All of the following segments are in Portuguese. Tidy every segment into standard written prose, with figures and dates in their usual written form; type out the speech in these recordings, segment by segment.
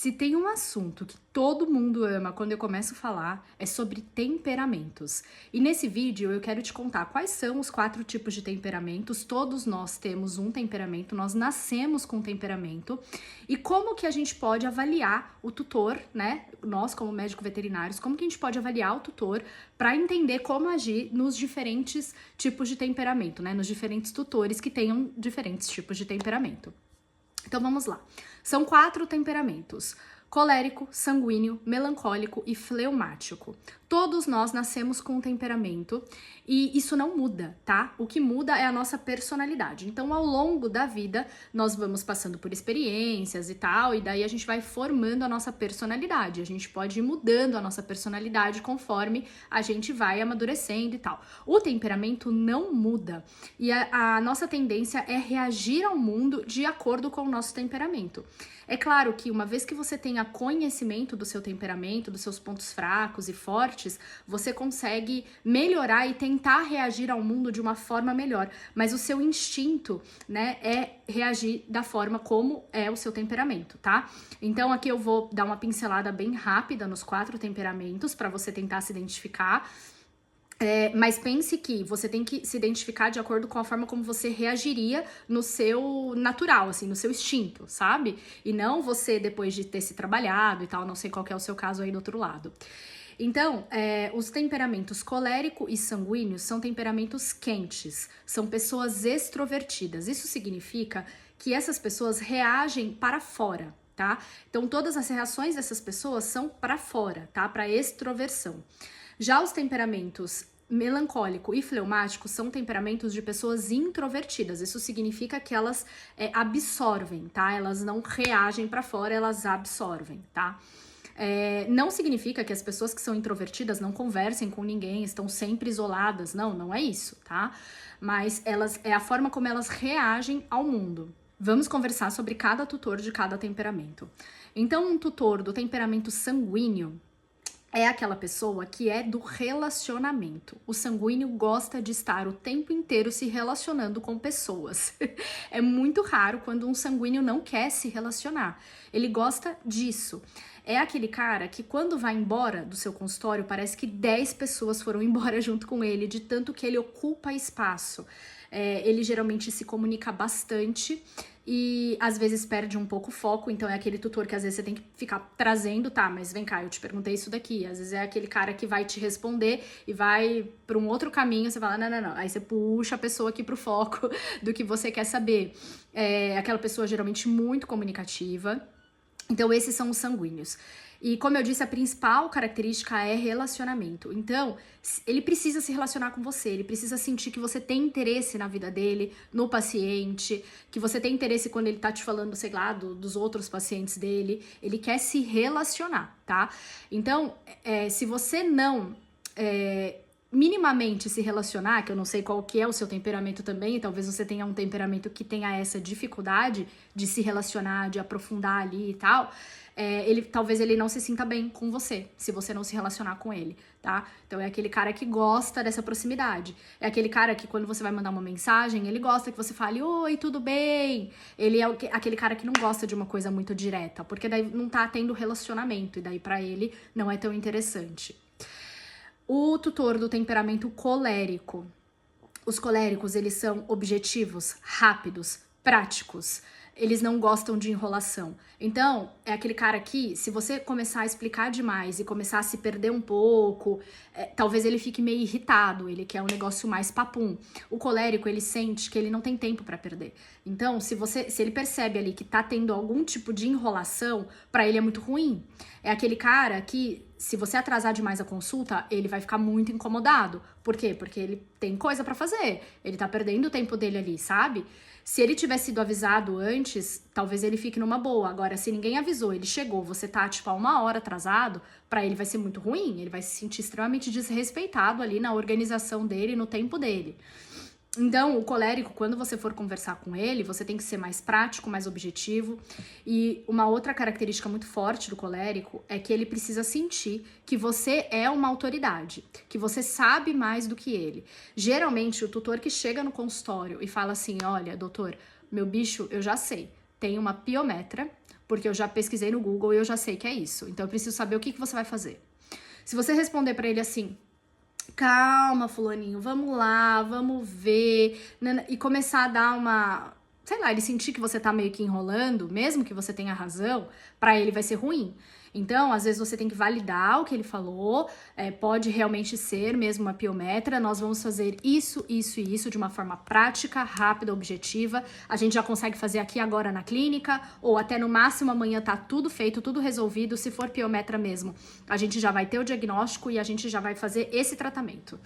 Se tem um assunto que todo mundo ama quando eu começo a falar, é sobre temperamentos. E nesse vídeo eu quero te contar quais são os 4 tipos de temperamentos. Todos nós temos um temperamento, nós nascemos com temperamento. E como que a gente pode avaliar o tutor, né? Nós, como médicos veterinários, como que a gente pode avaliar o tutor para entender como agir nos diferentes tipos de temperamento, né? Nos diferentes tutores que tenham diferentes tipos de temperamento. Então vamos lá. São 4 temperamentos: colérico, sanguíneo, melancólico e fleumático. Todos nós nascemos com um temperamento e isso não muda, tá? O que muda é a nossa personalidade. Então, ao longo da vida, nós vamos passando por experiências e tal, e daí a gente vai formando a nossa personalidade. A gente pode ir mudando a nossa personalidade conforme a gente vai amadurecendo e tal. O temperamento não muda e a nossa tendência é reagir ao mundo de acordo com o nosso temperamento. É claro que uma vez que você tenha conhecimento do seu temperamento, dos seus pontos fracos e fortes, você consegue melhorar e tentar reagir ao mundo de uma forma melhor. Mas o seu instinto, né, é reagir da forma como é o seu temperamento, tá? Então aqui eu vou dar uma pincelada bem rápida nos 4 temperamentos para você tentar se identificar. Mas pense que você tem que se identificar de acordo com a forma como você reagiria no seu natural, assim, no seu instinto, sabe? E não você depois de ter se trabalhado e tal, não sei qual que é o seu caso aí do outro lado. Então, os temperamentos colérico e sanguíneo são temperamentos quentes, são pessoas extrovertidas. Isso significa que essas pessoas reagem para fora, tá? Então, todas as reações dessas pessoas são para fora, tá? Para extroversão. Já os temperamentos melancólico e fleumático são temperamentos de pessoas introvertidas. Isso significa que elas absorvem, tá? Elas não reagem para fora, elas absorvem, tá? Não significa que as pessoas que são introvertidas não conversem com ninguém, estão sempre isoladas. Não, não é isso, tá? Mas é a forma como elas reagem ao mundo. Vamos conversar sobre cada tutor de cada temperamento. Então, um tutor do temperamento sanguíneo é aquela pessoa que é do relacionamento. O sanguíneo gosta de estar o tempo inteiro se relacionando com pessoas. É muito raro quando um sanguíneo não quer se relacionar. Ele gosta disso. É aquele cara que quando vai embora do seu consultório, parece que 10 pessoas foram embora junto com ele, de tanto que ele ocupa espaço. Ele geralmente se comunica bastante e às vezes perde um pouco o foco, então é aquele tutor que às vezes você tem que ficar trazendo, tá, mas vem cá, eu te perguntei isso daqui. Às vezes é aquele cara que vai te responder e vai para um outro caminho, você fala, não. Aí você puxa a pessoa aqui pro foco do que você quer saber. É aquela pessoa geralmente muito comunicativa. Então, esses são os sanguíneos. E, como eu disse, a principal característica é relacionamento. Então, ele precisa se relacionar com você, ele precisa sentir que você tem interesse na vida dele, no paciente, que você tem interesse quando ele tá te falando, sei lá, dos outros pacientes dele. Ele quer se relacionar, tá? Então, se você não minimamente se relacionar, que eu não sei qual que é o seu temperamento também, talvez você tenha um temperamento que tenha essa dificuldade de se relacionar, de aprofundar ali e tal, talvez ele não se sinta bem com você, se você não se relacionar com ele, tá? Então é aquele cara que gosta dessa proximidade, é aquele cara que quando você vai mandar uma mensagem, ele gosta que você fale, oi, tudo bem? Ele é aquele cara que não gosta de uma coisa muito direta, porque daí não tá tendo relacionamento, e daí pra ele não é tão interessante. O tutor do temperamento colérico. Os coléricos, eles são objetivos, rápidos, práticos. Eles não gostam de enrolação. Então, é aquele cara que, se você começar a explicar demais e começar a se perder um pouco, talvez ele fique meio irritado, ele quer um negócio mais papum. O colérico, ele sente que ele não tem tempo pra perder. Então, se ele percebe ali que tá tendo algum tipo de enrolação, pra ele é muito ruim. É aquele cara que, se você atrasar demais a consulta, ele vai ficar muito incomodado. Por quê? Porque ele tem coisa pra fazer. Ele tá perdendo o tempo dele ali, sabe? Se ele tivesse sido avisado antes, talvez ele fique numa boa. Agora, se ninguém avisou, ele chegou, você tá, tipo, há 1 hora atrasado, pra ele vai ser muito ruim. Ele vai se sentir extremamente desrespeitado ali na organização dele, no tempo dele. Então, o colérico, quando você for conversar com ele, você tem que ser mais prático, mais objetivo. E uma outra característica muito forte do colérico é que ele precisa sentir que você é uma autoridade, que você sabe mais do que ele. Geralmente, o tutor que chega no consultório e fala assim, olha, doutor, meu bicho, eu já sei, tem uma piometra, porque eu já pesquisei no Google e eu já sei que é isso. Então eu preciso saber o que você vai fazer. Se você responder pra ele assim, calma, fulaninho, vamos lá, vamos ver, e começar a dar uma, sei lá, ele sentir que você tá meio que enrolando, mesmo que você tenha razão, pra ele vai ser ruim. Então, às vezes você tem que validar o que ele falou, pode realmente ser mesmo uma piometra, nós vamos fazer isso, isso e isso de uma forma prática, rápida, objetiva, a gente já consegue fazer aqui agora na clínica, ou até no máximo amanhã tá tudo feito, tudo resolvido, se for piometra mesmo, a gente já vai ter o diagnóstico e a gente já vai fazer esse tratamento.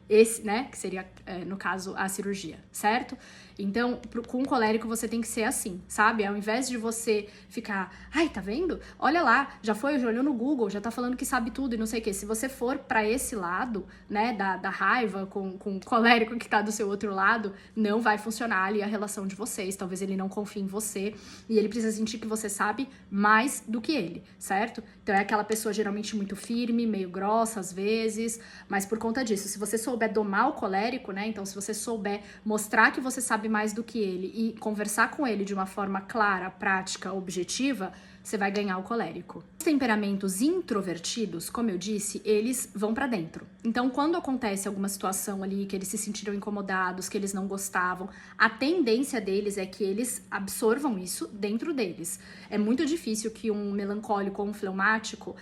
Esse, né, que seria, no caso, a cirurgia, certo? Então, com o colérico você tem que ser assim, sabe? Ao invés de você ficar, ai, tá vendo? Olha lá, já olhou no Google, já tá falando que sabe tudo e não sei o quê. Se você for pra esse lado, né, da raiva com o colérico que tá do seu outro lado, não vai funcionar ali a relação de vocês. Talvez ele não confie em você e ele precisa sentir que você sabe mais do que ele, certo? Então é aquela pessoa geralmente muito firme, meio grossa às vezes, mas por conta disso, se você souber domar o colérico, né, então se você souber mostrar que você sabe mais do que ele e conversar com ele de uma forma clara, prática, objetiva, você vai ganhar o colérico. Os temperamentos introvertidos, como eu disse, eles vão pra dentro. Então, quando acontece alguma situação ali que eles se sentiram incomodados, que eles não gostavam, a tendência deles é que eles absorvam isso dentro deles. É muito difícil que um melancólico ou um fleumático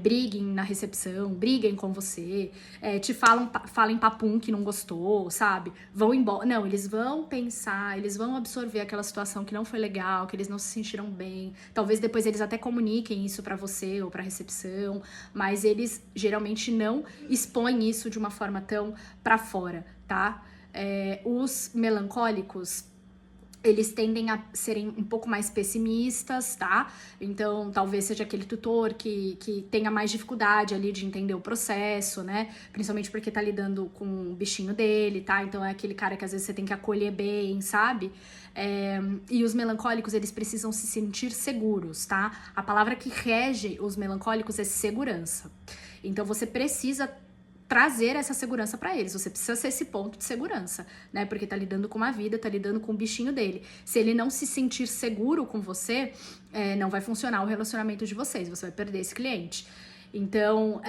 briguem na recepção, briguem com você, te falem papum que não gostou, sabe? Vão embora. Não, eles vão pensar, eles vão absorver aquela situação que não foi legal, que eles não se sentiram bem. Talvez depois eles até comuniquem isso pra você ou pra recepção, mas eles geralmente não expõem isso de uma forma tão pra fora, tá? Os melancólicos, eles tendem a serem um pouco mais pessimistas, tá? Então, talvez seja aquele tutor que tenha mais dificuldade ali de entender o processo, né? Principalmente porque tá lidando com o bichinho dele, tá? Então, é aquele cara que às vezes você tem que acolher bem, sabe? E os melancólicos, eles precisam se sentir seguros, tá? A palavra que rege os melancólicos é segurança. Então, você precisa trazer essa segurança pra eles, você precisa ser esse ponto de segurança, né, porque tá lidando com uma vida, tá lidando com o bichinho dele. Se ele não se sentir seguro com você, não vai funcionar o relacionamento de vocês, você vai perder esse cliente. Então,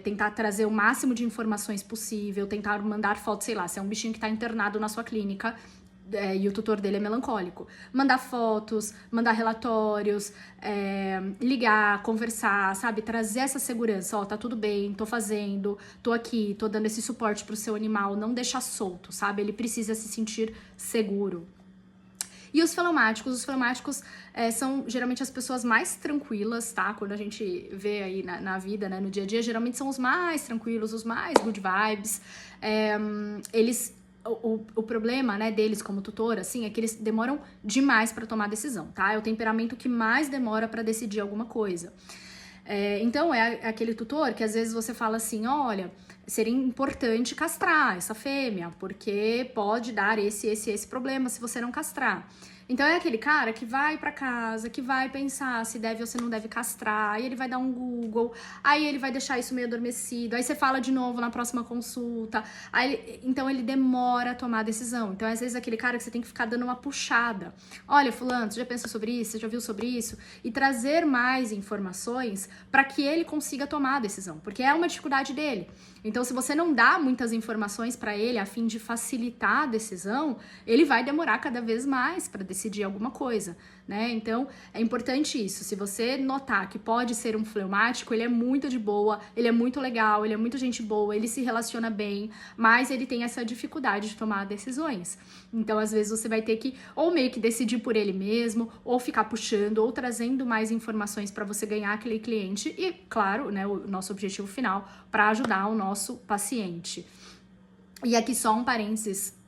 tentar trazer o máximo de informações possível, tentar mandar fotos, sei lá, se é um bichinho que tá internado na sua clínica, e o tutor dele é melancólico. Mandar fotos, mandar relatórios, ligar, conversar, sabe? Trazer essa segurança, ó, tá tudo bem, tô fazendo, tô aqui, tô dando esse suporte pro seu animal, não deixar solto, sabe? Ele precisa se sentir seguro. E os fleumáticos são geralmente as pessoas mais tranquilas, tá? Quando a gente vê aí na vida, né, no dia a dia, geralmente são os mais tranquilos, os mais good vibes. O problema, né, deles como tutor, assim, é que eles demoram demais pra tomar decisão, tá? É o temperamento que mais demora pra decidir alguma coisa. Então, é aquele tutor que às vezes você fala assim, olha, seria importante castrar essa fêmea, porque pode dar esse problema se você não castrar. Então, é aquele cara que vai pra casa, que vai pensar se deve ou se não deve castrar, aí ele vai dar um Google, aí ele vai deixar isso meio adormecido, aí você fala de novo na próxima consulta, então ele demora a tomar a decisão. Então, às vezes, é aquele cara que você tem que ficar dando uma puxada. Olha, fulano, você já pensou sobre isso? Você já viu sobre isso? E trazer mais informações para que ele consiga tomar a decisão, porque é uma dificuldade dele. Então, se você não dá muitas informações para ele a fim de facilitar a decisão, ele vai demorar cada vez mais para decidir alguma coisa, né? Então, é importante isso. Se você notar que pode ser um fleumático, ele é muito de boa, ele é muito legal, ele é muito gente boa, ele se relaciona bem, mas ele tem essa dificuldade de tomar decisões. Então, às vezes, você vai ter que ou meio que decidir por ele mesmo, ou ficar puxando, ou trazendo mais informações para você ganhar aquele cliente e, claro, né, o nosso objetivo final, para ajudar o nosso paciente. E aqui só um parênteses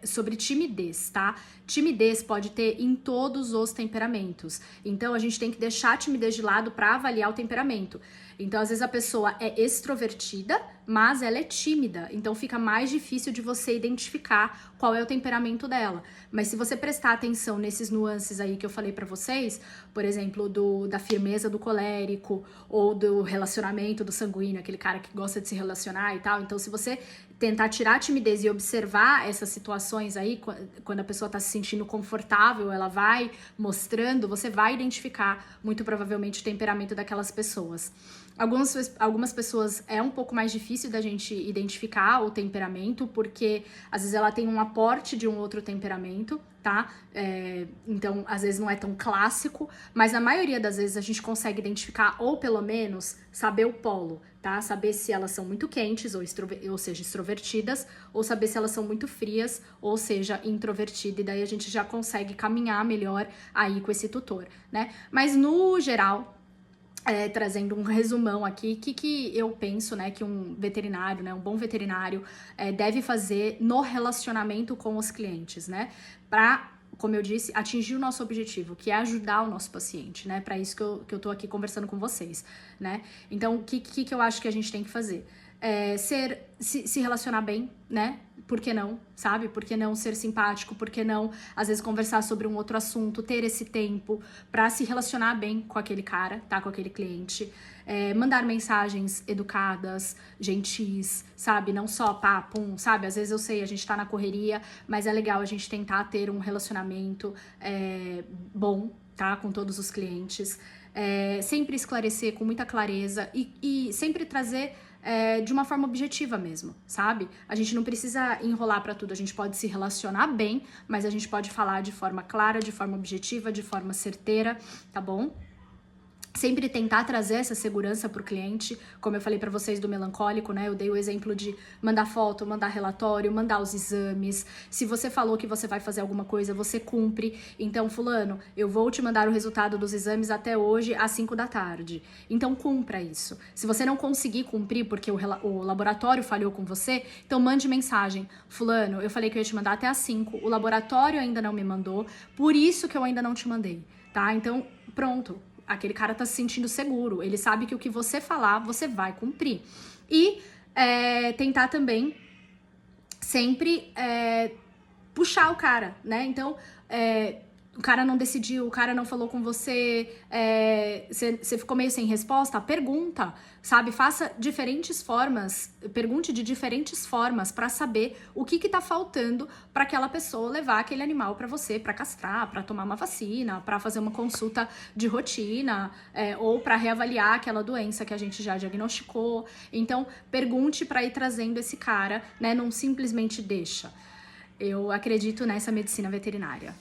sobre timidez, tá? Timidez pode ter em todos os temperamentos. Então, a gente tem que deixar a timidez de lado para avaliar o temperamento. Então, às vezes a pessoa é extrovertida, mas ela é tímida. Então, fica mais difícil de você identificar qual é o temperamento dela. Mas se você prestar atenção nesses nuances aí que eu falei pra vocês, por exemplo, da firmeza do colérico ou do relacionamento do sanguíneo, aquele cara que gosta de se relacionar e tal. Então, se você tentar tirar a timidez e observar essas situações aí, quando a pessoa tá se sentindo confortável, ela vai mostrando, você vai identificar muito provavelmente o temperamento daquelas pessoas. Algumas pessoas é um pouco mais difícil da gente identificar o temperamento, porque às vezes ela tem um aporte de um outro temperamento, tá? Então, às vezes não é tão clássico, mas na maioria das vezes a gente consegue identificar, ou pelo menos saber o polo, tá? Saber se elas são muito quentes, ou seja, extrovertidas, ou saber se elas são muito frias, ou seja, introvertidas, e daí a gente já consegue caminhar melhor aí com esse tutor, né? Mas no geral, trazendo um resumão aqui, o que eu penso, né, que um veterinário, né, um bom veterinário deve fazer no relacionamento com os clientes, né, para, como eu disse, atingir o nosso objetivo, que é ajudar o nosso paciente, né, para isso que eu tô aqui conversando com vocês, né. Então, o que eu acho que a gente tem que fazer? Se relacionar bem, né? Por que não, sabe? Por que não ser simpático? Por que não, às vezes, conversar sobre um outro assunto, ter esse tempo pra se relacionar bem com aquele cara, tá? Com aquele cliente. Mandar mensagens educadas, gentis, sabe? Não só pá, pum, sabe? Às vezes eu sei, a gente tá na correria, mas é legal a gente tentar ter um relacionamento bom, tá? Com todos os clientes. Sempre esclarecer com muita clareza e sempre trazer de uma forma objetiva mesmo, sabe? A gente não precisa enrolar pra tudo, a gente pode se relacionar bem, mas a gente pode falar de forma clara, de forma objetiva, de forma certeira, tá bom? Sempre tentar trazer essa segurança pro cliente, como eu falei pra vocês do melancólico, né? Eu dei o exemplo de mandar foto, mandar relatório, mandar os exames. Se você falou que você vai fazer alguma coisa, você cumpre. Então, fulano, eu vou te mandar o resultado dos exames até hoje às 5 da tarde. Então, cumpra isso. Se você não conseguir cumprir porque o laboratório falhou com você, então mande mensagem. Fulano, eu falei que eu ia te mandar até às 5, o laboratório ainda não me mandou, por isso que eu ainda não te mandei, tá? Então, pronto. Aquele cara tá se sentindo seguro, ele sabe que o que você falar, você vai cumprir. E tentar também sempre puxar o cara, né? Então, o cara não decidiu, o cara não falou com você, você ficou meio sem resposta, pergunta, sabe? Faça diferentes formas, pergunte de diferentes formas pra saber o que tá faltando pra aquela pessoa levar aquele animal pra você, pra castrar, pra tomar uma vacina, pra fazer uma consulta de rotina, ou pra reavaliar aquela doença que a gente já diagnosticou. Então, pergunte pra ir trazendo esse cara, né? Não simplesmente deixa. Eu acredito nessa medicina veterinária.